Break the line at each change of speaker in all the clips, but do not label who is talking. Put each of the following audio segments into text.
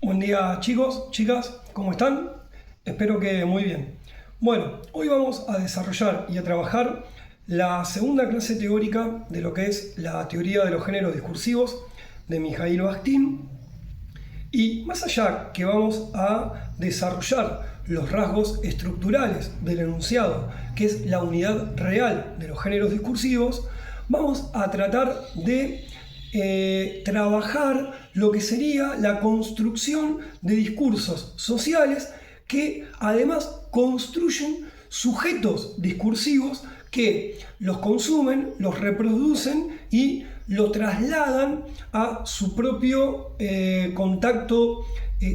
Buen día chicos, chicas, ¿cómo están? Espero que muy bien. Bueno, hoy vamos a desarrollar y a trabajar la segunda clase teórica de lo que es la teoría de los géneros discursivos de Mikhail Bakhtin. Y más allá que vamos a desarrollar los rasgos estructurales del enunciado, que es la unidad real de los géneros discursivos, vamos a tratar de trabajar lo que sería la construcción de discursos sociales que además construyen sujetos discursivos que los consumen, los reproducen y lo trasladan a su propio contacto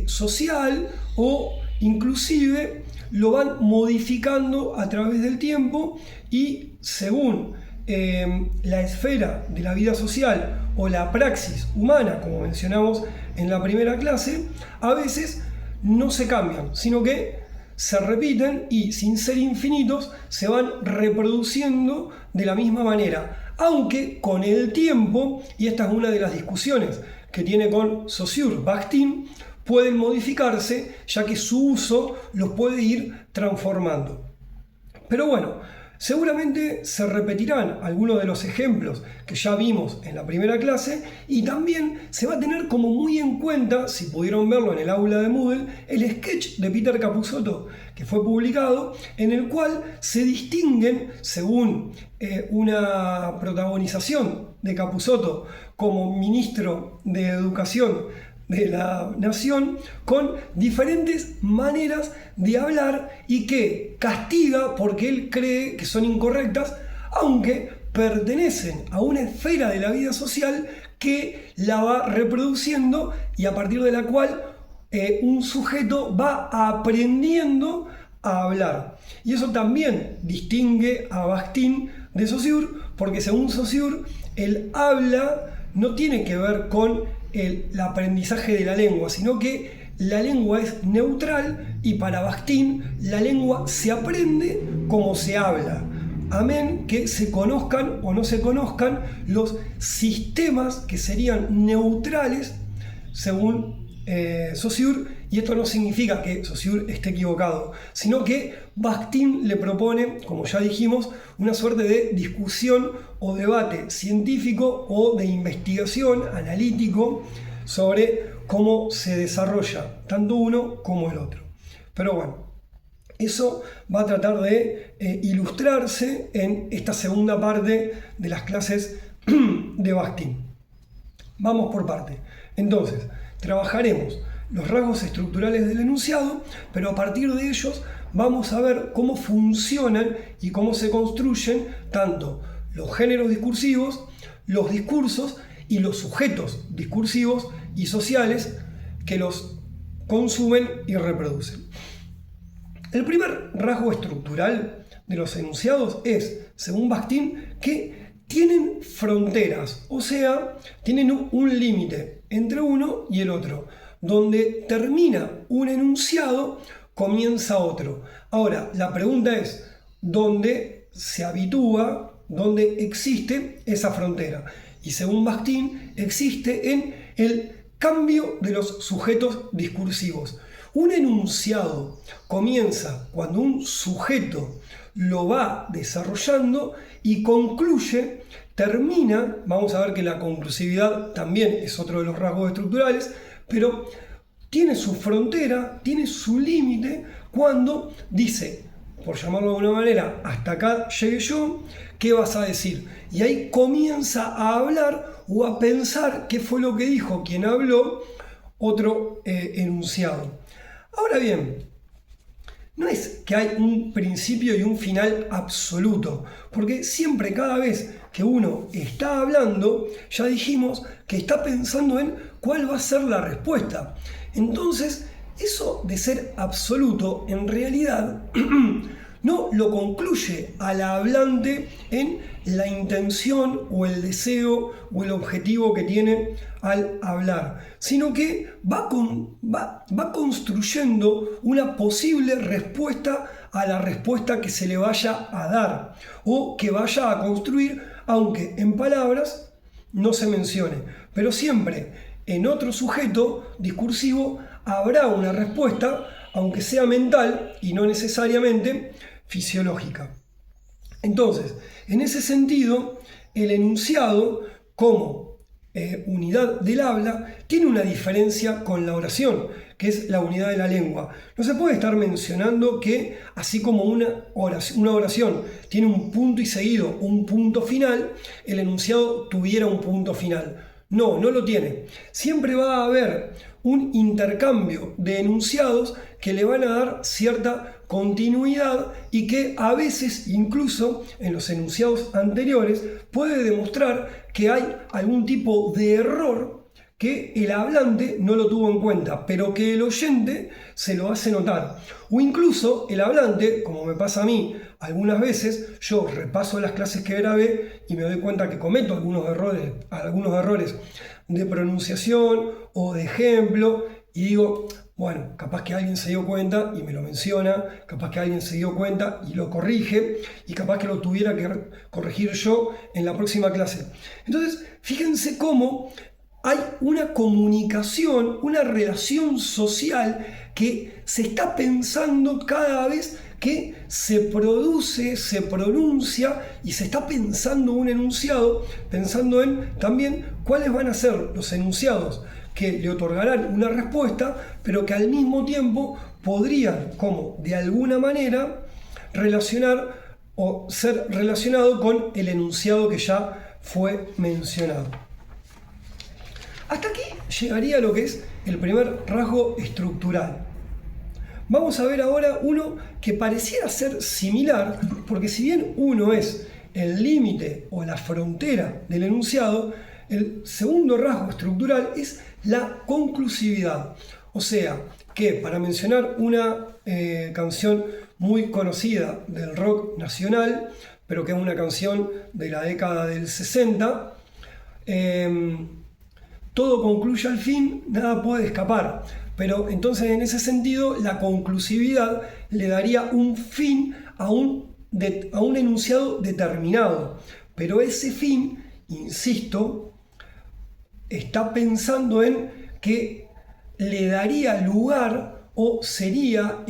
social o inclusive lo van modificando a través del tiempo y según la esfera de la vida social o la praxis humana, como mencionamos en la primera clase, a veces no se cambian, sino que se repiten y sin ser infinitos se van reproduciendo de la misma manera, aunque con el tiempo, y esta es una de las discusiones que tiene con Saussure Bakhtin, pueden modificarse ya que su uso los puede ir transformando. Pero bueno, seguramente se repetirán algunos de los ejemplos que ya vimos en la primera clase y también se va a tener como muy en cuenta, si pudieron verlo en el aula de Moodle, el sketch de Peter Capusotto que fue publicado, en el cual se distinguen, según una protagonización de Capusotto como ministro de Educación de la nación, con diferentes maneras de hablar y que castiga porque él cree que son incorrectas, aunque pertenecen a una esfera de la vida social que la va reproduciendo y a partir de la cual un sujeto va aprendiendo a hablar. Y eso también distingue a Bakhtin de Saussure, porque según Saussure, el habla no tiene que ver con el aprendizaje de la lengua, sino que la lengua es neutral y para Bakhtin la lengua se aprende como se habla. Amén que se conozcan o no se conozcan los sistemas que serían neutrales según Saussure, y esto no significa que Saussure esté equivocado, sino que Bakhtin le propone, como ya dijimos, una suerte de discusión o debate científico o de investigación analítico sobre cómo se desarrolla tanto uno como el otro. Pero bueno, eso va a tratar de ilustrarse en esta segunda parte de las clases de Bakhtin. Vamos por parte. Entonces, trabajaremos los rasgos estructurales del enunciado, pero a partir de ellos vamos a ver cómo funcionan y cómo se construyen tanto los géneros discursivos, los discursos y los sujetos discursivos y sociales que los consumen y reproducen. El primer rasgo estructural de los enunciados es, según Bakhtin, que tienen fronteras, o sea, tienen un límite entre uno y el otro. Donde termina un enunciado, comienza otro. Ahora, la pregunta es, ¿dónde se habitúa, dónde existe esa frontera? Y según Bakhtin, existe en el cambio de los sujetos discursivos. Un enunciado comienza cuando un sujeto lo va desarrollando y concluye, termina, vamos a ver que la conclusividad también es otro de los rasgos estructurales, pero tiene su frontera, tiene su límite cuando dice, por llamarlo de alguna manera, hasta acá llegué yo, ¿qué vas a decir? Y ahí comienza a hablar o a pensar qué fue lo que dijo quien habló, otro enunciado. Ahora bien, no es que hay un principio y un final absoluto, porque siempre, cada vez que uno está hablando, ya dijimos que está pensando en cuál va a ser la respuesta. Entonces, eso de ser absoluto, en realidad, no lo concluye al hablante en la intención o el deseo o el objetivo que tiene al hablar, sino que va construyendo una posible respuesta a la respuesta que se le vaya a dar o que vaya a construir, aunque en palabras no se mencione, pero siempre en otro sujeto discursivo habrá una respuesta, aunque sea mental y no necesariamente fisiológica. Entonces, en ese sentido, el enunciado como unidad del habla tiene una diferencia con la oración, que es la unidad de la lengua. No se puede estar mencionando que así como una oración tiene un punto y seguido, un punto final, el enunciado tuviera un punto final. No, no lo tiene. Siempre va a haber un intercambio de enunciados que le van a dar cierta continuidad y que a veces, incluso en los enunciados anteriores, puede demostrar que hay algún tipo de error que el hablante no lo tuvo en cuenta, pero que el oyente se lo hace notar. O incluso el hablante, como me pasa a mí algunas veces, yo repaso las clases que grabé y me doy cuenta que cometo algunos errores de pronunciación o de ejemplo, y digo, bueno, capaz que alguien se dio cuenta y me lo menciona, capaz que alguien se dio cuenta y lo corrige, y capaz que lo tuviera que corregir yo en la próxima clase. Entonces, fíjense cómo hay una comunicación, una relación social que se está pensando cada vez que se produce, se pronuncia y se está pensando un enunciado, pensando en también cuáles van a ser los enunciados que le otorgarán una respuesta, pero que al mismo tiempo podrían, como de alguna manera, relacionar o ser relacionado con el enunciado que ya fue mencionado. Hasta aquí llegaría lo que es el primer rasgo estructural. Vamos a ver ahora uno que pareciera ser similar, porque si bien uno es el límite o la frontera del enunciado, el segundo rasgo estructural es la conclusividad. O sea, que para mencionar una canción muy conocida del rock nacional, pero que es una canción de la década del 60, todo concluye al fin, nada puede escapar. Pero entonces en ese sentido la conclusividad le daría un fin a un enunciado determinado. Pero ese fin, insisto, está pensando en que le daría lugar o sería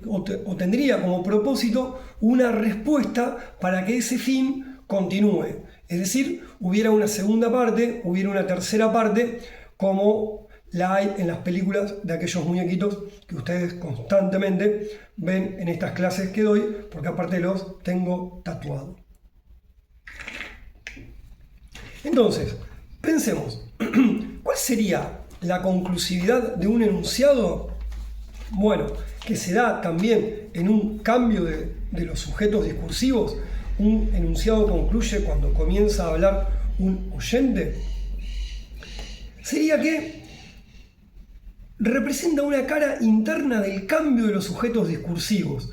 o tendría como propósito una respuesta para que ese fin continúe. Es decir, hubiera una segunda parte, hubiera una tercera parte, como la hay en las películas de aquellos muñequitos que ustedes constantemente ven en estas clases que doy, porque aparte los tengo tatuados. Entonces, pensemos, ¿cuál sería la conclusividad de un enunciado? Bueno, que se da también en un cambio de los sujetos discursivos. Un enunciado concluye cuando comienza a hablar un oyente. Sería que representa una cara interna del cambio de los sujetos discursivos.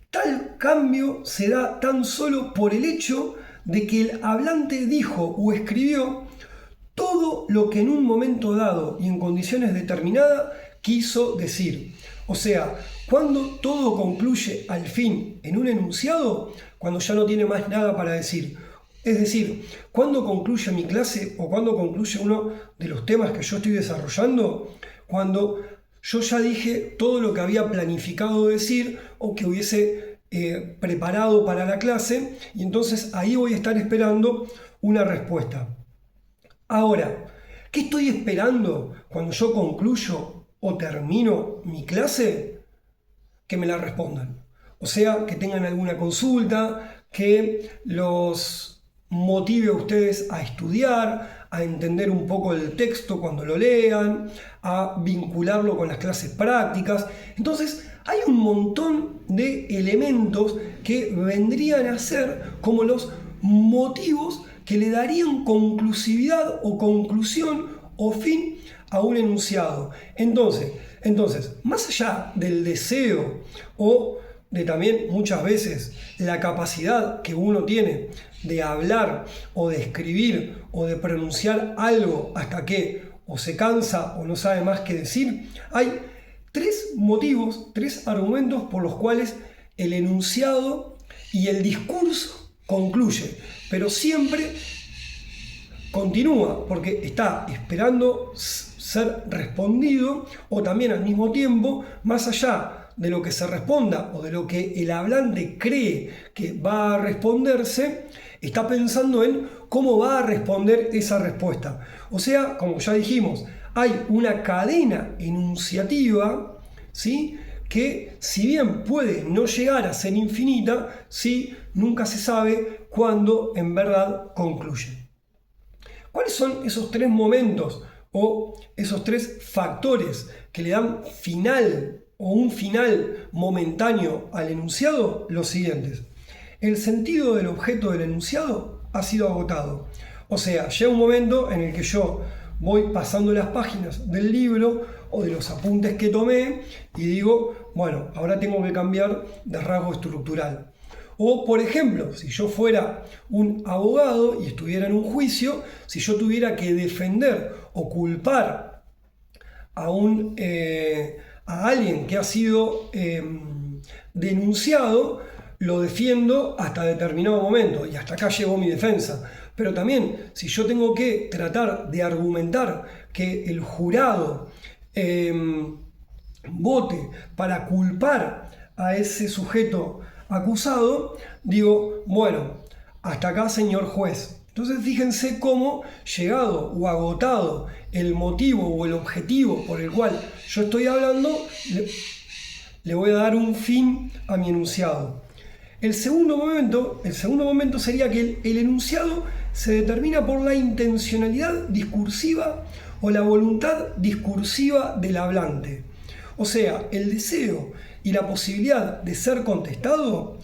Tal cambio se da tan solo por el hecho de que el hablante dijo o escribió todo lo que en un momento dado y en condiciones determinadas quiso decir. O sea, cuando todo concluye al fin en un enunciado, cuando ya no tiene más nada para decir. Es decir, cuando concluye mi clase o cuando concluye uno de los temas que yo estoy desarrollando, cuando yo ya dije todo lo que había planificado decir o que hubiese preparado para la clase, y entonces ahí voy a estar esperando una respuesta. Ahora, ¿qué estoy esperando cuando yo concluyo o termino mi clase? Que me la respondan. O sea, que tengan alguna consulta, que los motive a ustedes a estudiar, a entender un poco el texto cuando lo lean, a vincularlo con las clases prácticas. Entonces, hay un montón de elementos que vendrían a ser como los motivos que le darían conclusividad o conclusión o fin a un enunciado. Entonces, más allá del deseo o de también muchas veces la capacidad que uno tiene de hablar o de escribir o de pronunciar algo hasta que o se cansa o no sabe más qué decir, hay tres motivos, tres argumentos por los cuales el enunciado y el discurso concluye, pero siempre continúa porque está esperando ser respondido, o también al mismo tiempo, más allá de lo que se responda o de lo que el hablante cree que va a responderse, está pensando en cómo va a responder esa respuesta. O sea, como ya dijimos, hay una cadena enunciativa, ¿sí?, que si bien puede no llegar a ser infinita, sí, nunca se sabe cuándo en verdad concluye. ¿Cuáles son esos tres momentos o esos tres factores que le dan final o un final momentáneo al enunciado? Los siguientes. El sentido del objeto del enunciado ha sido agotado. O sea, llega un momento en el que yo voy pasando las páginas del libro o de los apuntes que tomé y digo, bueno, ahora tengo que cambiar de rasgo estructural. O, por ejemplo, si yo fuera un abogado y estuviera en un juicio, si yo tuviera que defender o culpar a alguien que ha sido denunciado, lo defiendo hasta determinado momento y hasta acá llegó mi defensa. Pero también, si yo tengo que tratar de argumentar que el jurado vote para culpar a ese sujeto acusado, digo, bueno, hasta acá, señor juez. Entonces fíjense cómo, llegado o agotado el motivo o el objetivo por el cual yo estoy hablando, le voy a dar un fin a mi enunciado. El segundo momento sería que el enunciado se determina por la intencionalidad discursiva o la voluntad discursiva del hablante. O sea, el deseo y la posibilidad de ser contestado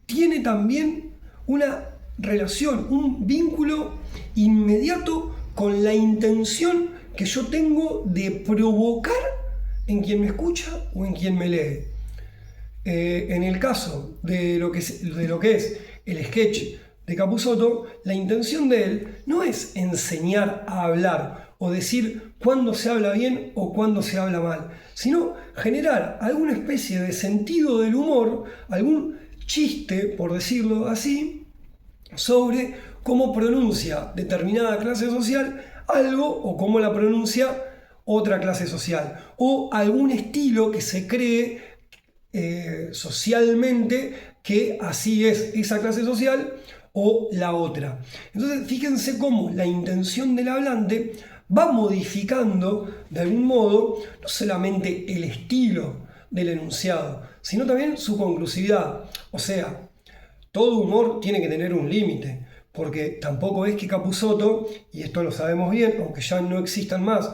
tiene también una relación, un vínculo inmediato con la intención que yo tengo de provocar en quien me escucha o en quien me lee. En el caso de lo que es el sketch de Capusotto, la intención de él no es enseñar a hablar o decir cuándo se habla bien o cuándo se habla mal, sino generar alguna especie de sentido del humor, algún chiste, por decirlo así, sobre cómo pronuncia determinada clase social algo o cómo la pronuncia otra clase social, o algún estilo que se cree socialmente que así es esa clase social o la otra. Entonces fíjense cómo la intención del hablante va modificando de algún modo no solamente el estilo del enunciado, sino también su conclusividad. O sea, todo humor tiene que tener un límite, porque tampoco es que Capusotto, y esto lo sabemos bien, aunque ya no existan más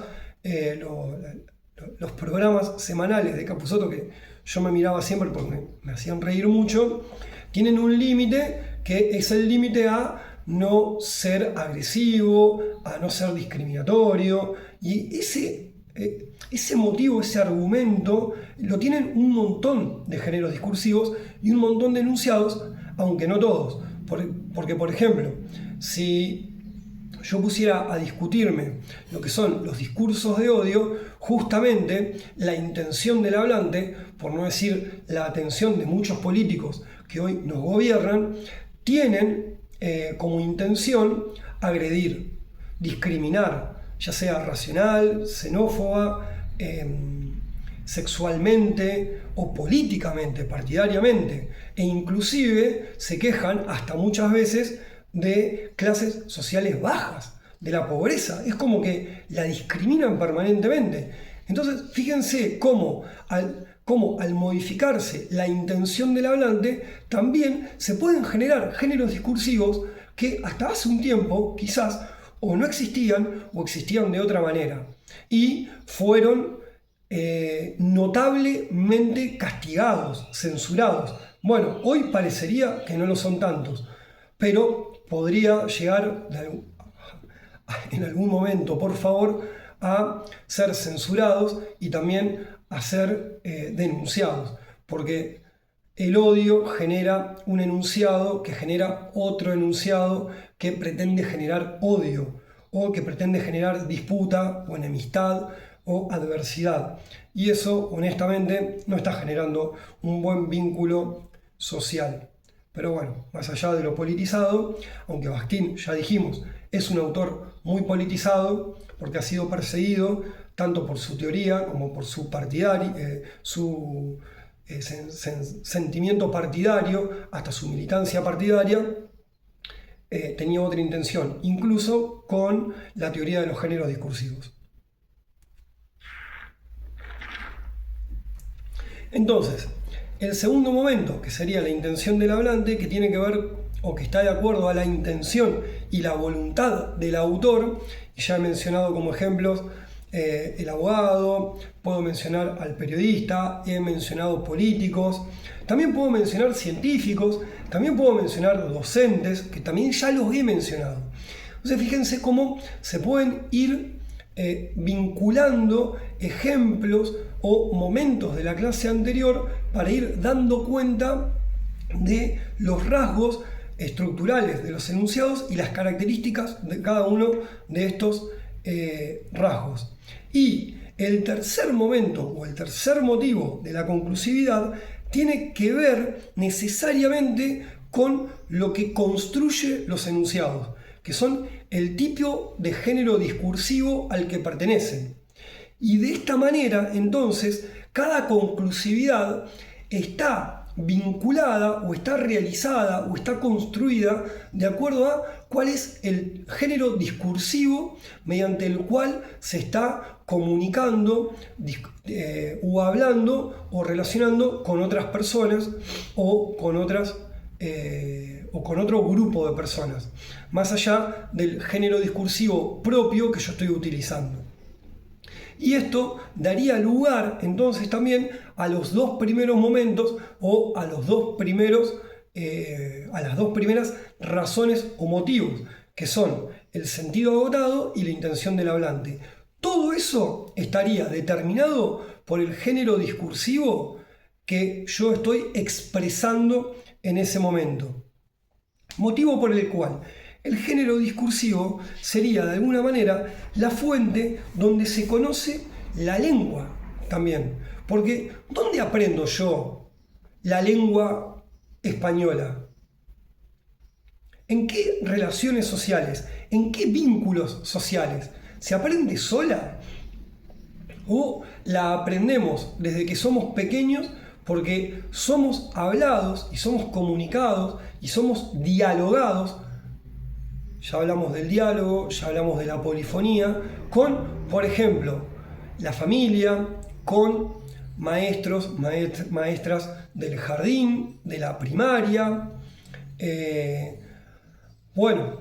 los programas semanales de Capusotto que yo me miraba siempre porque me hacían reír mucho, tienen un límite que es el límite a no ser agresivo, a no ser discriminatorio, y ese motivo, ese argumento, lo tienen un montón de géneros discursivos y un montón de enunciados, aunque no todos. Porque, por ejemplo, si yo pusiera a discutirme lo que son los discursos de odio, justamente la intención del hablante, por no decir la atención de muchos políticos que hoy nos gobiernan, tienen como intención agredir, discriminar, ya sea racional, xenófoba, sexualmente o políticamente, partidariamente, e inclusive se quejan hasta muchas veces de clases sociales bajas, de la pobreza. Es como que la discriminan permanentemente. Entonces, fíjense cómo al modificarse la intención del hablante, también se pueden generar géneros discursivos que hasta hace un tiempo, quizás, o no existían o existían de otra manera. Y fueron notablemente castigados, censurados. Bueno, hoy parecería que no lo son tantos, pero podría llegar en algún momento, por favor, a ser censurados y también a ser denunciados, porque el odio genera un enunciado que genera otro enunciado que pretende generar odio o que pretende generar disputa o enemistad o adversidad, y eso honestamente no está generando un buen vínculo social. Pero bueno, más allá de lo politizado, aunque Bakhtin, ya dijimos, es un autor muy politizado porque ha sido perseguido tanto por su teoría como por su sentimiento partidario, hasta su militancia partidaria, tenía otra intención, incluso con la teoría de los géneros discursivos. Entonces, el segundo momento, que sería la intención del hablante, que tiene que ver o que está de acuerdo a la intención y la voluntad del autor, y ya he mencionado como ejemplos el abogado, puedo mencionar al periodista, he mencionado políticos, también puedo mencionar científicos, también puedo mencionar docentes, que también ya los he mencionado. Entonces fíjense cómo se pueden ir vinculando ejemplos o momentos de la clase anterior para ir dando cuenta de los rasgos estructurales de los enunciados y las características de cada uno de estos rasgos. Y el tercer momento o el tercer motivo de la conclusividad tiene que ver necesariamente con lo que construye los enunciados, que son el tipo de género discursivo al que pertenecen. Y de esta manera, entonces, cada conclusividad está vinculada o está realizada o está construida de acuerdo a cuál es el género discursivo mediante el cual se está comunicando o hablando o relacionando con otras personas o con otro grupo de personas, más allá del género discursivo propio que yo estoy utilizando. Y esto daría lugar entonces también a los dos primeros momentos o a las dos primeras razones o motivos, que son el sentido agotado y la intención del hablante. Todo eso estaría determinado por el género discursivo que yo estoy expresando en ese momento. Motivo por el cual el género discursivo sería de alguna manera la fuente donde se conoce la lengua también. Porque ¿dónde aprendo yo la lengua española? ¿En qué relaciones sociales? ¿En qué vínculos sociales? ¿Se aprende sola? ¿O la aprendemos desde que somos pequeños porque somos hablados y somos comunicados y somos dialogados? Ya hablamos del diálogo, ya hablamos de la polifonía, con, por ejemplo, la familia, con maestros, maestras del jardín, de la primaria. Bueno,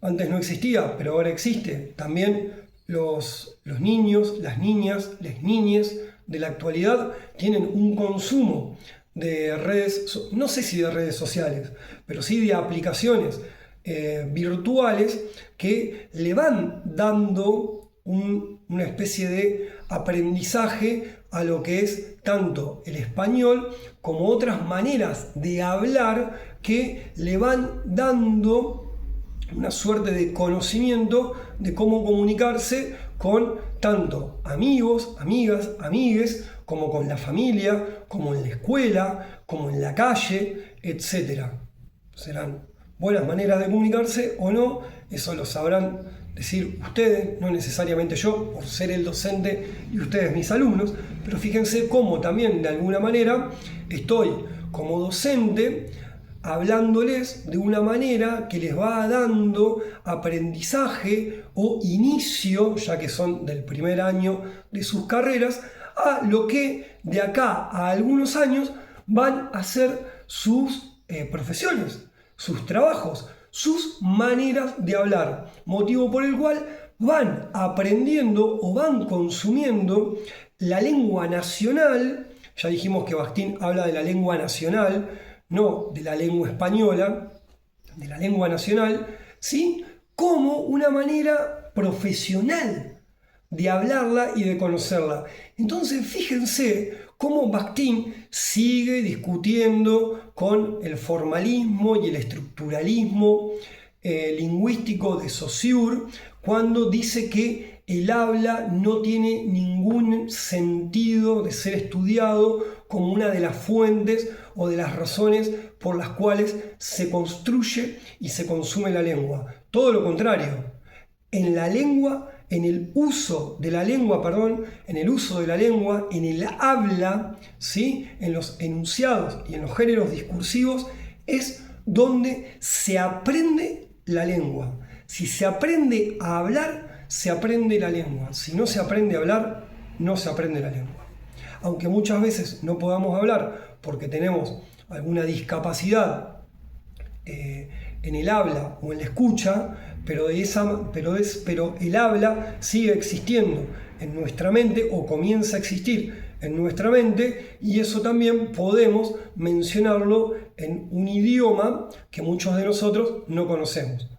antes no existía, pero ahora existe. También los niños, las niñas, las niñes de la actualidad tienen un consumo de redes, no sé si de redes sociales, pero sí de aplicaciones virtuales que le van dando una especie de aprendizaje a lo que es tanto el español como otras maneras de hablar que le van dando una suerte de conocimiento de cómo comunicarse con tanto amigos, amigas, amigues, como con la familia, como en la escuela, como en la calle, etc. Serán buenas maneras de comunicarse o no, eso lo sabrán decir ustedes, no necesariamente yo, por ser el docente y ustedes mis alumnos, pero fíjense cómo también de alguna manera estoy como docente hablándoles de una manera que les va dando aprendizaje o inicio, ya que son del primer año de sus carreras, a lo que de acá a algunos años van a ser sus profesiones, sus trabajos, sus maneras de hablar, motivo por el cual van aprendiendo o van consumiendo la lengua nacional. Ya dijimos que Bakhtin habla de la lengua nacional, no de la lengua española, de la lengua nacional, ¿sí? Como una manera profesional de hablarla y de conocerla. Entonces fíjense cómo Bakhtin sigue discutiendo con el formalismo y el estructuralismo lingüístico de Saussure cuando dice que el habla no tiene ningún sentido de ser estudiado como una de las fuentes o de las razones por las cuales se construye y se consume la lengua. Todo lo contrario, en la lengua en el uso de la lengua, en el uso de la lengua, en el habla, ¿sí? En los enunciados y en los géneros discursivos, es donde se aprende la lengua. Si se aprende a hablar, se aprende la lengua. Si no se aprende a hablar, no se aprende la lengua. Aunque muchas veces no podamos hablar porque tenemos alguna discapacidad en el habla o en la escucha, pero el habla sigue existiendo en nuestra mente o comienza a existir en nuestra mente, y eso también podemos mencionarlo en un idioma que muchos de nosotros no conocemos,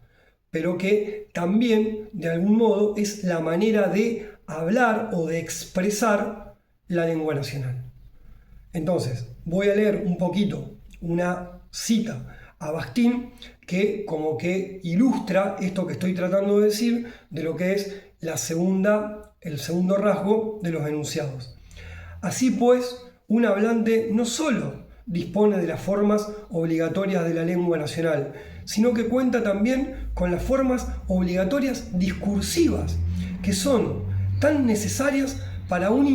pero que también de algún modo es la manera de hablar o de expresar la lengua nacional. Entonces, voy a leer un poquito una cita a Bakhtin que como que ilustra esto que estoy tratando de decir de lo que es el segundo rasgo de los enunciados. Así pues, un hablante no solo dispone de las formas obligatorias de la lengua nacional, sino que cuenta también con las formas obligatorias discursivas, que son tan necesarias para una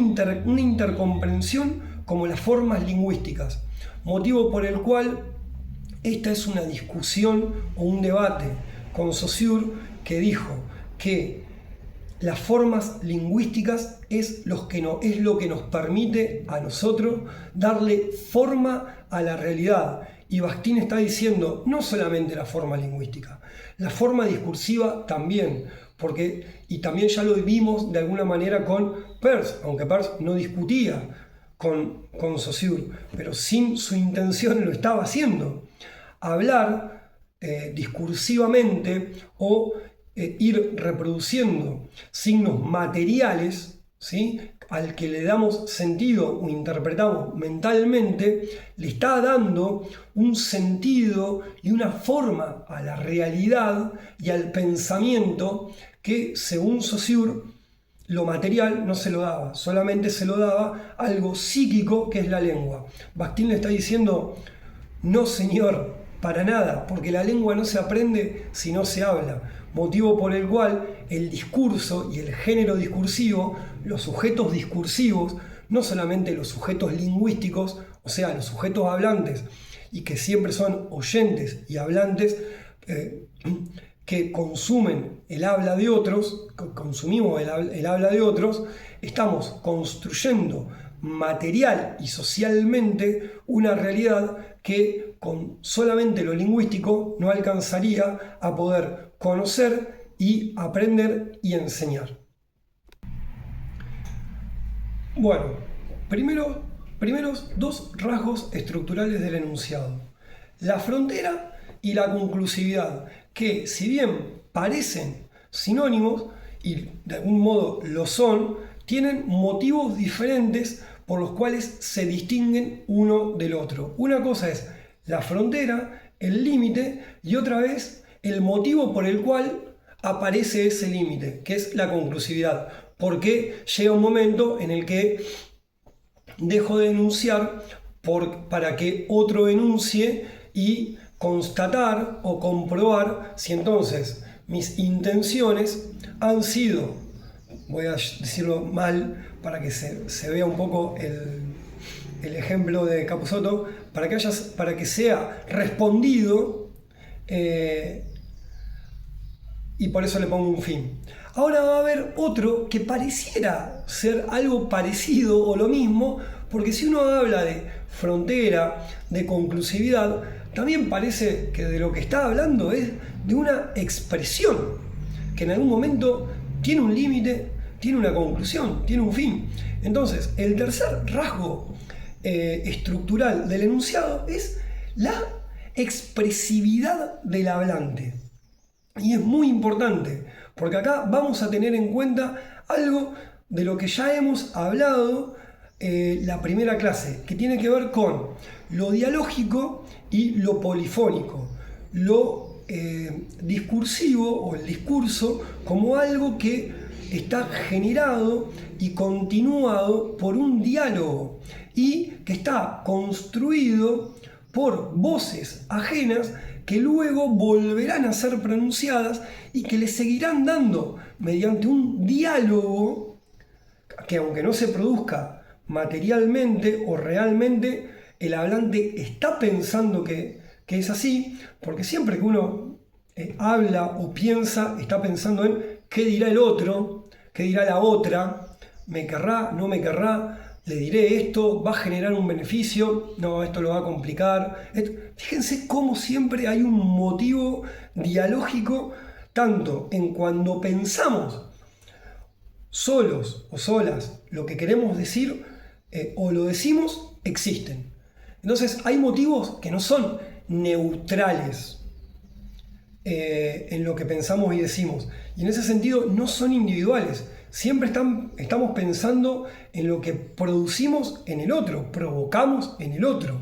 intercomprensión como las formas lingüísticas, motivo por el cual esta es una discusión o un debate con Saussure, que dijo que las formas lingüísticas es lo que nos permite a nosotros darle forma a la realidad. Y Bakhtin está diciendo no solamente la forma lingüística, la forma discursiva también, y también ya lo vimos de alguna manera con Peirce, aunque Peirce no discutía con Saussure, pero sin su intención lo estaba haciendo. Hablar discursivamente o ir reproduciendo signos materiales, ¿sí? Al que le damos sentido o interpretamos mentalmente, le está dando un sentido y una forma a la realidad y al pensamiento que, según Saussure, lo material no se lo daba, solamente se lo daba algo psíquico, que es la lengua. Bakhtin le está diciendo, no señor, para nada, porque la lengua no se aprende si no se habla, motivo por el cual el discurso y el género discursivo, los sujetos discursivos, no solamente los sujetos lingüísticos, o sea, los sujetos hablantes, y que siempre son oyentes y hablantes, que consumen el habla de otros, consumimos el habla de otros, estamos construyendo material y socialmente una realidad que con solamente lo lingüístico no alcanzaría a poder conocer y aprender y enseñar. Bueno, primeros dos rasgos estructurales del enunciado: la frontera y la conclusividad, que si bien parecen sinónimos, y de algún modo lo son, tienen motivos diferentes por los cuales se distinguen uno del otro. Una cosa es la frontera, el límite, y otra vez el motivo por el cual aparece ese límite, que es la conclusividad. Porque llega un momento en el que dejo de enunciar para que otro enuncie y constatar o comprobar si entonces mis intenciones han sido, voy a decirlo mal para que se vea un poco el ejemplo de Capusotto, para que sea respondido, y por eso le pongo un fin. Ahora va a haber otro que pareciera ser algo parecido o lo mismo, porque si uno habla de frontera, de conclusividad, también parece que de lo que está hablando es de una expresión que en algún momento tiene un límite, tiene una conclusión, tiene un fin. Entonces, el tercer rasgo estructural del enunciado es la expresividad del hablante. Y es muy importante, porque acá vamos a tener en cuenta algo de lo que ya hemos hablado la primera clase, que tiene que ver con lo dialógico y lo polifónico, lo discursivo o el discurso como algo que está generado y continuado por un diálogo y que está construido por voces ajenas que luego volverán a ser pronunciadas y que le seguirán dando mediante un diálogo que, aunque no se produzca materialmente o realmente, el hablante está pensando que es así, porque siempre que uno habla o piensa, está pensando en qué dirá el otro, qué dirá la otra, me querrá, no me querrá, le diré esto, va a generar un beneficio, no, esto lo va a complicar. Fíjense cómo siempre hay un motivo dialógico, tanto en cuando pensamos solos o solas lo que queremos decir o lo decimos, existen. Entonces hay motivos que no son neutrales en lo que pensamos y decimos, y en ese sentido no son individuales. Siempre estamos pensando en lo que producimos en el otro, provocamos en el otro.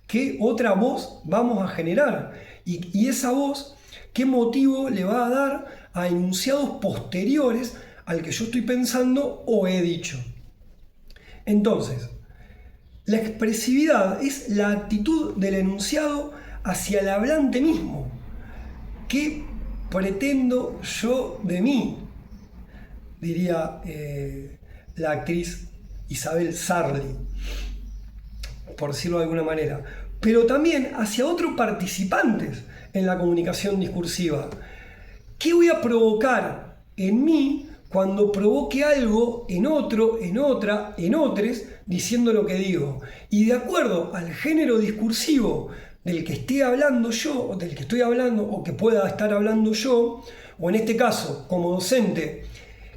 ¿Qué otra voz vamos a generar? Y esa voz, ¿qué motivo le va a dar a enunciados posteriores al que yo estoy pensando o he dicho? Entonces, la expresividad es la actitud del enunciado hacia el hablante mismo. ¿Qué pretendo yo de mí?, diría la actriz Isabel Sarli, por decirlo de alguna manera, pero también hacia otros participantes en la comunicación discursiva. ¿Qué voy a provocar en mí cuando provoque algo en otro, en otra, en otros, diciendo lo que digo? Y de acuerdo al género discursivo del que esté hablando yo, o del que estoy hablando, o que pueda estar hablando yo, o en este caso, como docente,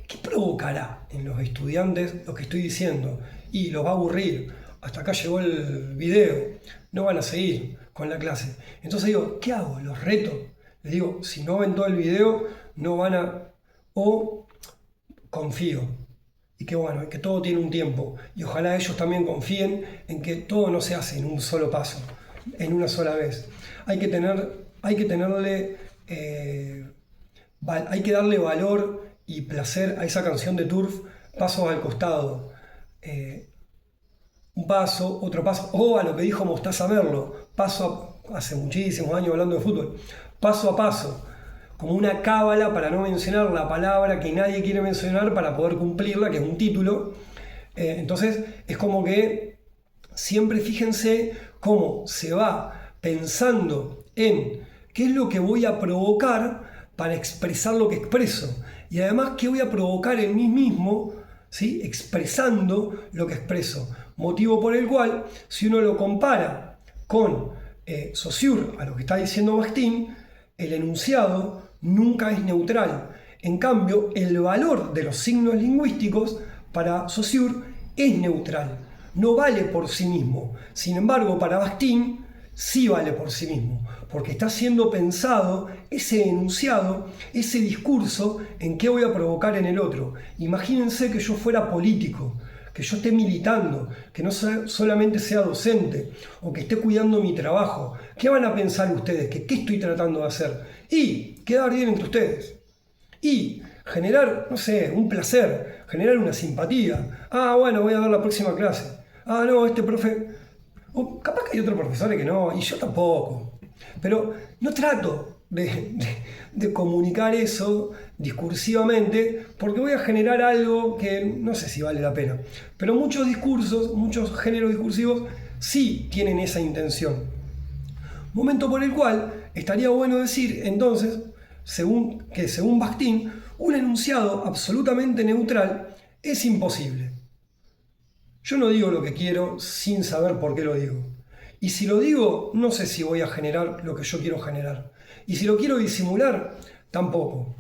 ¿qué provocará en los estudiantes lo que estoy diciendo? Y los va a aburrir. Hasta acá llegó el video. No van a seguir con la clase. Entonces digo, ¿qué hago? ¿Los reto? Les digo, si no ven todo el video, no van a... O confío. Y que bueno, que todo tiene un tiempo. Y ojalá ellos también confíen en que todo no se hace en un solo paso, en una sola vez. Hay que darle valor y placer a esa canción de Turf, pasos al costado. Un paso, otro paso, o a lo que dijo Mostaza Merlo, hace muchísimos años hablando de fútbol, paso a paso, como una cábala para no mencionar la palabra que nadie quiere mencionar para poder cumplirla, que es un título. Entonces es como que siempre fíjense cómo se va pensando en qué es lo que voy a provocar para expresar lo que expreso. Y además, ¿qué voy a provocar en mí mismo, ¿sí?, expresando lo que expreso? Motivo por el cual, si uno lo compara con Saussure, a lo que está diciendo Bakhtin, el enunciado nunca es neutral. En cambio, el valor de los signos lingüísticos para Saussure es neutral. No vale por sí mismo. Sin embargo, para Bakhtin sí vale por sí mismo, porque está siendo pensado ese enunciado, ese discurso, en qué voy a provocar en el otro. Imagínense que yo fuera político, que yo esté militando, que no solamente sea docente, o que esté cuidando mi trabajo. ¿Qué van a pensar ustedes? ¿Qué estoy tratando de hacer? Y quedar bien entre ustedes. Y generar, no sé, un placer, generar una simpatía. Ah, bueno, voy a dar la próxima clase. Ah, no, este profe... O capaz que hay otros profesores que no, y yo tampoco. Pero no trato de comunicar eso discursivamente, porque voy a generar algo que no sé si vale la pena. Pero muchos discursos, muchos géneros discursivos sí tienen esa intención. Momento por el cual estaría bueno decir, entonces, según Bakhtin, un enunciado absolutamente neutral es imposible. Yo no digo lo que quiero sin saber por qué lo digo. Y si lo digo, no sé si voy a generar lo que yo quiero generar. Y si lo quiero disimular, tampoco.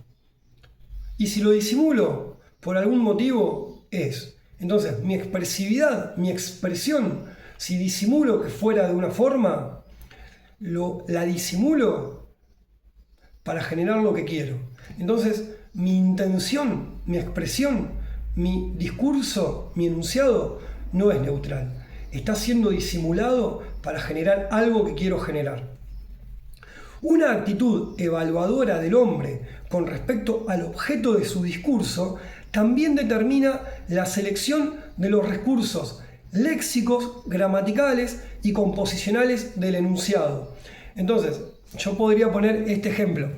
Y si lo disimulo, por algún motivo, es. Entonces, mi expresividad, mi expresión, si disimulo que fuera de una forma, la disimulo para generar lo que quiero. Entonces, mi intención, mi expresión, mi discurso, mi enunciado, no es neutral. Está siendo disimulado para generar algo que quiero generar. Una actitud evaluadora del hombre con respecto al objeto de su discurso también determina la selección de los recursos léxicos, gramaticales y composicionales del enunciado. Entonces, yo podría poner este ejemplo.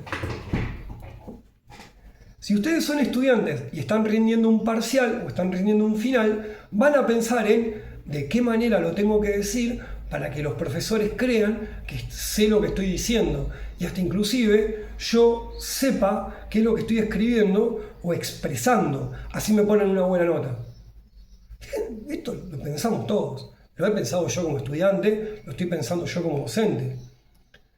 Si ustedes son estudiantes y están rindiendo un parcial o están rindiendo un final, van a pensar en de qué manera lo tengo que decir para que los profesores crean que sé lo que estoy diciendo y hasta inclusive yo sepa qué es lo que estoy escribiendo o expresando. Así me ponen una buena nota. Esto lo pensamos todos. Lo he pensado yo como estudiante, lo estoy pensando yo como docente.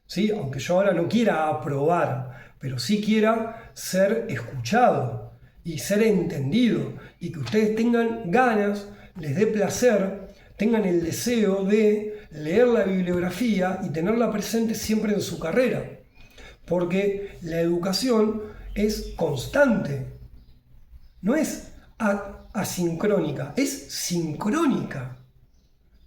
¿Sí? Aunque yo ahora no quiera aprobar, pero sí quiera ser escuchado y ser entendido y que ustedes tengan ganas, les dé placer, tengan el deseo de leer la bibliografía y tenerla presente siempre en su carrera, porque la educación es constante, no es asincrónica, es sincrónica,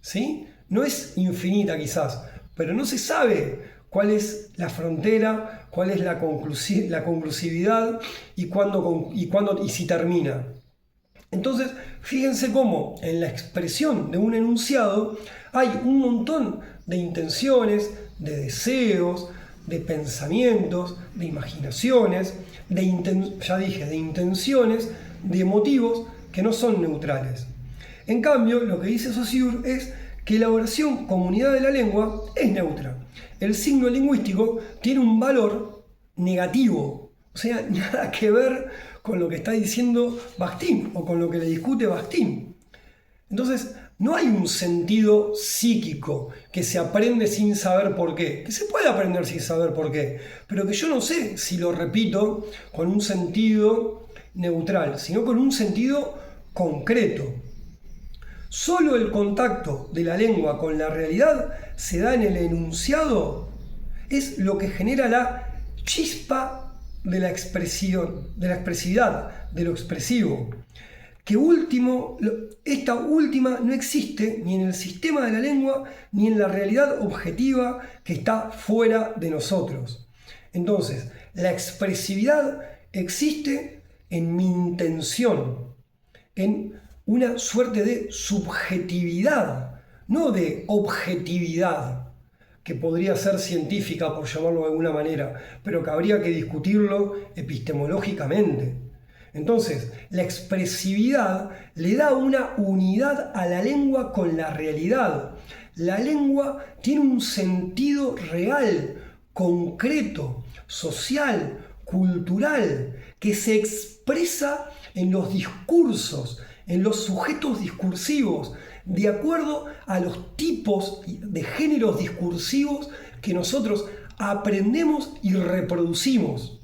¿sí? No es infinita quizás, pero no se sabe cuál es la frontera, cuál es la conclusividad y cuándo y si termina. Entonces, fíjense cómo en la expresión de un enunciado hay un montón de intenciones, de deseos, de pensamientos, de imaginaciones, de intenciones, de motivos que no son neutrales. En cambio, lo que dice Saussure es que la oración comunidad de la lengua es neutra. El signo lingüístico tiene un valor negativo, o sea, nada que ver con lo que está diciendo Bakhtin o con lo que le discute Bakhtin. Entonces, no hay un sentido psíquico que se aprende sin saber por qué, que se puede aprender sin saber por qué, pero que yo no sé si lo repito con un sentido neutral, sino con un sentido concreto. Solo el contacto de la lengua con la realidad se da en el enunciado, es lo que genera la chispa de la expresión, de la expresividad, de lo expresivo. Esta última no existe ni en el sistema de la lengua ni en la realidad objetiva que está fuera de nosotros. Entonces, la expresividad existe en mi intención, en una suerte de subjetividad, no de objetividad, que podría ser científica, por llamarlo de alguna manera, pero que habría que discutirlo epistemológicamente. Entonces, la expresividad le da una unidad a la lengua con la realidad. La lengua tiene un sentido real, concreto, social, cultural, que se expresa en los discursos, en los sujetos discursivos, de acuerdo a los tipos de géneros discursivos que nosotros aprendemos y reproducimos.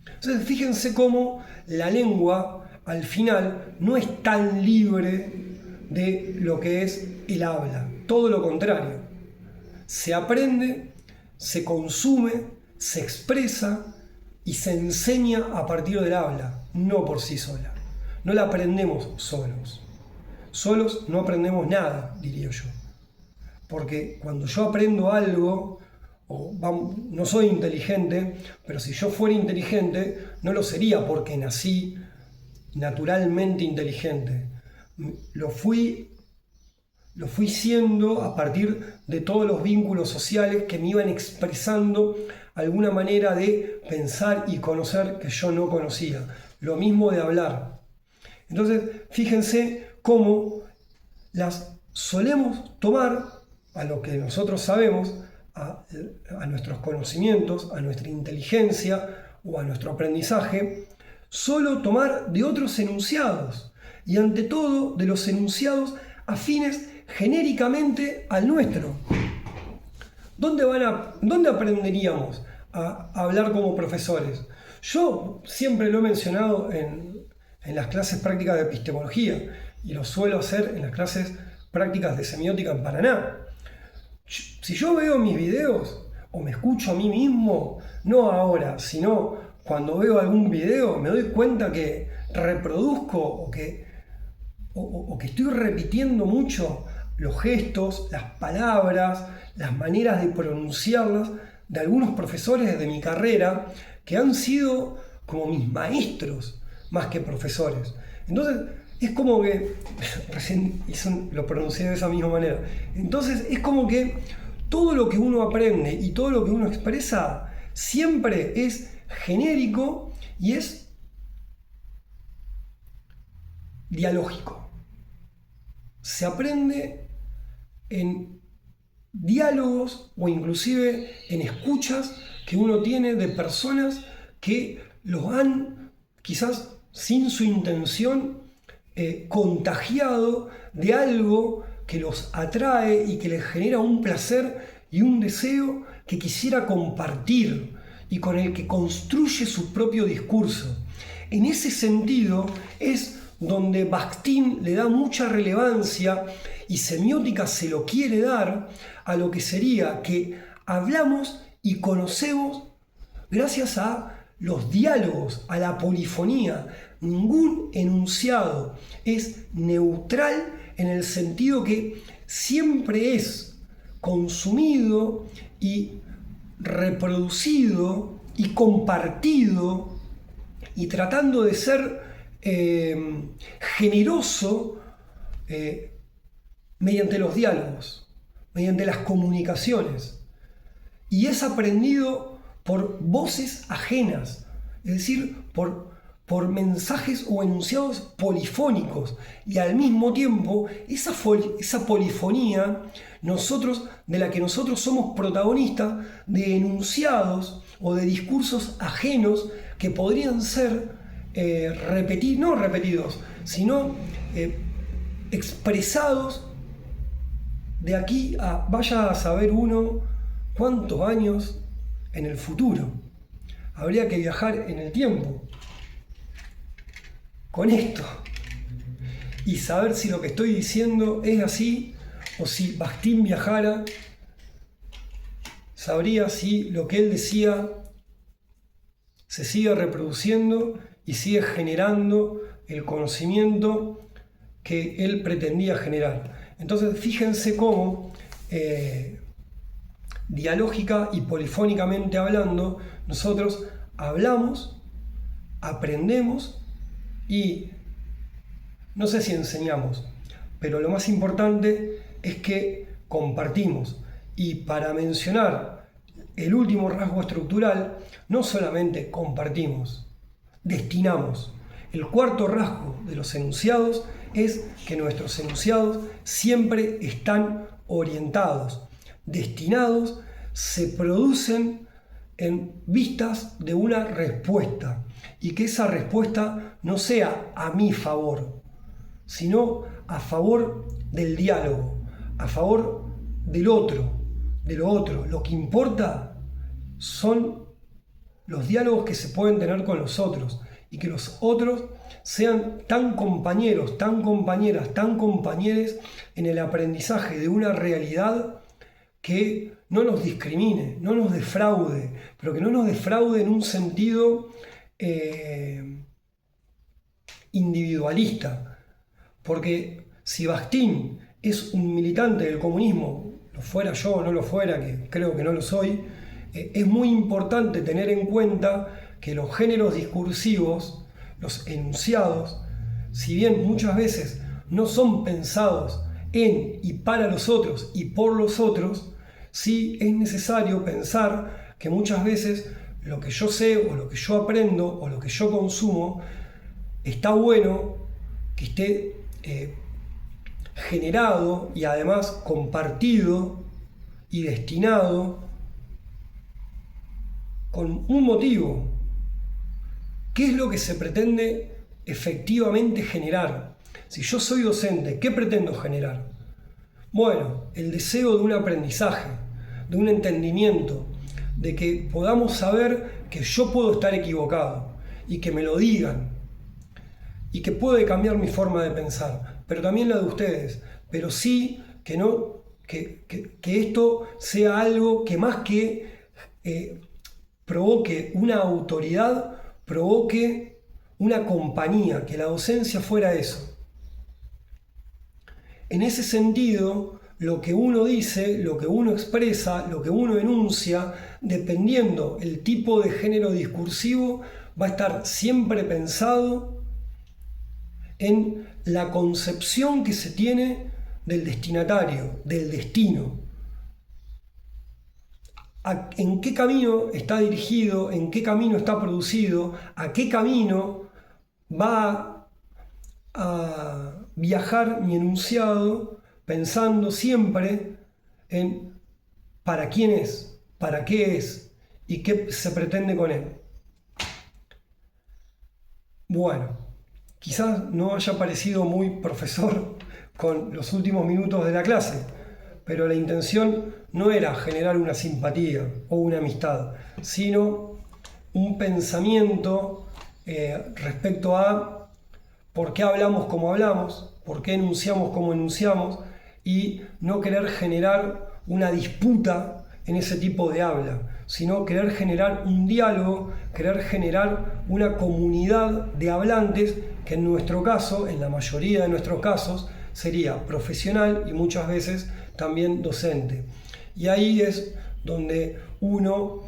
Entonces, fíjense cómo la lengua, al final, no es tan libre de lo que es el habla. Todo lo contrario. Se aprende, se consume, se expresa y se enseña a partir del habla, no por sí sola. No la aprendemos solos. Solos no aprendemos nada, diría yo. Porque cuando yo aprendo algo, no soy inteligente, pero si yo fuera inteligente, no lo sería porque nací naturalmente inteligente. Lo fui siendo a partir de todos los vínculos sociales que me iban expresando alguna manera de pensar y conocer que yo no conocía. Lo mismo de hablar. Entonces, fíjense cómo las solemos tomar a lo que nosotros sabemos, a nuestros conocimientos, a nuestra inteligencia o a nuestro aprendizaje, solo tomar de otros enunciados y ante todo de los enunciados afines genéricamente al nuestro. ¿Dónde aprenderíamos a hablar como profesores? Yo siempre lo he mencionado en las clases prácticas de epistemología y lo suelo hacer en las clases prácticas de semiótica en Paraná. Si yo veo mis videos o me escucho a mí mismo, no ahora, sino cuando veo algún video, me doy cuenta que reproduzco o que estoy repitiendo mucho los gestos, las palabras, las maneras de pronunciarlas de algunos profesores de mi carrera que han sido como mis maestros más que profesores. Entonces, es como que, recién lo pronuncié de esa misma manera, entonces es como que todo lo que uno aprende y todo lo que uno expresa siempre es genérico y es dialógico. Se aprende en diálogos o inclusive en escuchas que uno tiene de personas que los han, quizás sin su intención, contagiado de algo que los atrae y que les genera un placer y un deseo que quisiera compartir y con el que construye su propio discurso. En ese sentido es donde Bakhtin le da mucha relevancia y semiótica se lo quiere dar a lo que sería que hablamos y conocemos gracias a los diálogos, a la polifonía. Ningún enunciado es neutral en el sentido que siempre es consumido y reproducido y compartido y tratando de ser generoso mediante los diálogos, mediante las comunicaciones. Y es aprendido por voces ajenas, es decir, por mensajes o enunciados polifónicos. Y al mismo tiempo, esa polifonía de la que nosotros somos protagonistas, de enunciados o de discursos ajenos que podrían ser no repetidos, sino expresados de aquí a vaya a saber uno cuántos años en el futuro. Habría que viajar en el tiempo con esto y saber si lo que estoy diciendo es así, o si Bakhtin viajara, sabría si lo que él decía se sigue reproduciendo y sigue generando el conocimiento que él pretendía generar. Entonces fíjense cómo dialógica y polifónicamente hablando, nosotros hablamos, aprendemos y no sé si enseñamos, pero lo más importante es que compartimos. Y para mencionar el último rasgo estructural, no solamente compartimos, destinamos. El cuarto rasgo de los enunciados es que nuestros enunciados siempre están orientados, destinados, se producen en vistas de una respuesta y que esa respuesta no sea a mi favor, sino a favor del diálogo, a favor del otro, de lo otro. Lo que importa son los diálogos que se pueden tener con los otros y que los otros sean tan compañeros, tan compañeras, tan compañeros en el aprendizaje de una realidad que no nos discrimine, no nos defraude, pero que no nos defraude en un sentido individualista. Porque si Bakhtin es un militante del comunismo, lo fuera yo o no lo fuera, que creo que no lo soy, es muy importante tener en cuenta que los géneros discursivos, los enunciados, si bien muchas veces no son pensados en y para los otros y por los otros, sí es necesario pensar que muchas veces lo que yo sé o lo que yo aprendo o lo que yo consumo está bueno que esté generado y además compartido y destinado con un motivo. ¿Qué es lo que se pretende efectivamente generar? Si yo soy docente, ¿qué pretendo generar? Bueno, el deseo de un aprendizaje, de un entendimiento, de que podamos saber que yo puedo estar equivocado y que me lo digan y que puede cambiar mi forma de pensar, pero también la de ustedes, pero sí que no, que esto sea algo que más que provoque una autoridad, provoque una compañía, que la docencia fuera eso. En ese sentido, lo que uno dice, lo que uno expresa, lo que uno enuncia, dependiendo el tipo de género discursivo, va a estar siempre pensado en la concepción que se tiene del destinatario, del destino. en qué camino está dirigido, en qué camino está producido, a qué camino va a viajar mi enunciado, pensando siempre en para quién es, para qué es y qué se pretende con él. Bueno, quizás no haya parecido muy profesor con los últimos minutos de la clase, pero la intención no era generar una simpatía o una amistad, sino un pensamiento respecto a por qué hablamos como hablamos, por qué enunciamos como enunciamos, y no querer generar una disputa en ese tipo de habla, sino querer generar un diálogo, querer generar una comunidad de hablantes que en nuestro caso, en la mayoría de nuestros casos, sería profesional y muchas veces también docente. Y ahí es donde uno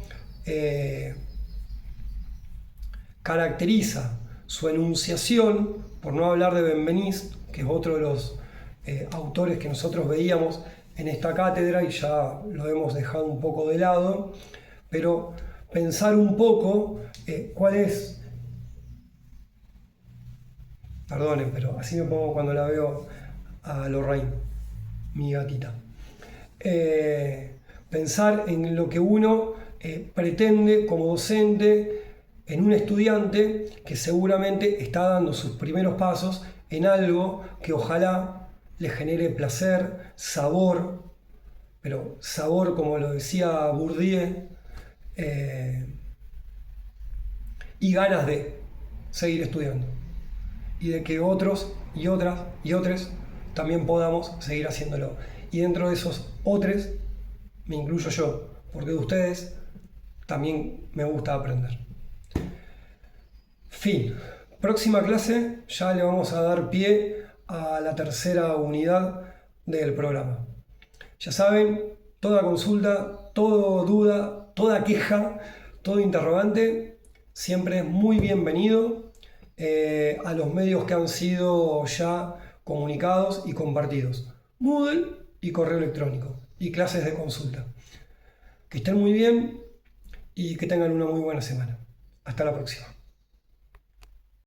caracteriza su enunciación, por no hablar de Benveniste, que es otro de los autores que nosotros veíamos en esta cátedra y ya lo hemos dejado un poco de lado, pero pensar un poco cuál es... Perdonen, pero así me pongo cuando la veo a Lorraine, mi gatita. Pensar en lo que uno pretende como docente en un estudiante que seguramente está dando sus primeros pasos en algo que ojalá le genere placer, sabor, pero sabor, como lo decía Bourdieu, y ganas de seguir estudiando y de que otros y otras y otros también podamos seguir haciéndolo. Y dentro de esos otros me incluyo yo, porque de ustedes también me gusta aprender. Fin. Próxima clase ya le vamos a dar pie a la tercera unidad del programa. Ya saben, toda consulta, toda duda, toda queja, todo interrogante, siempre es muy bienvenido a los medios que han sido ya comunicados y compartidos. Moodle y correo electrónico y clases de consulta. Que estén muy bien y que tengan una muy buena semana. Hasta la próxima.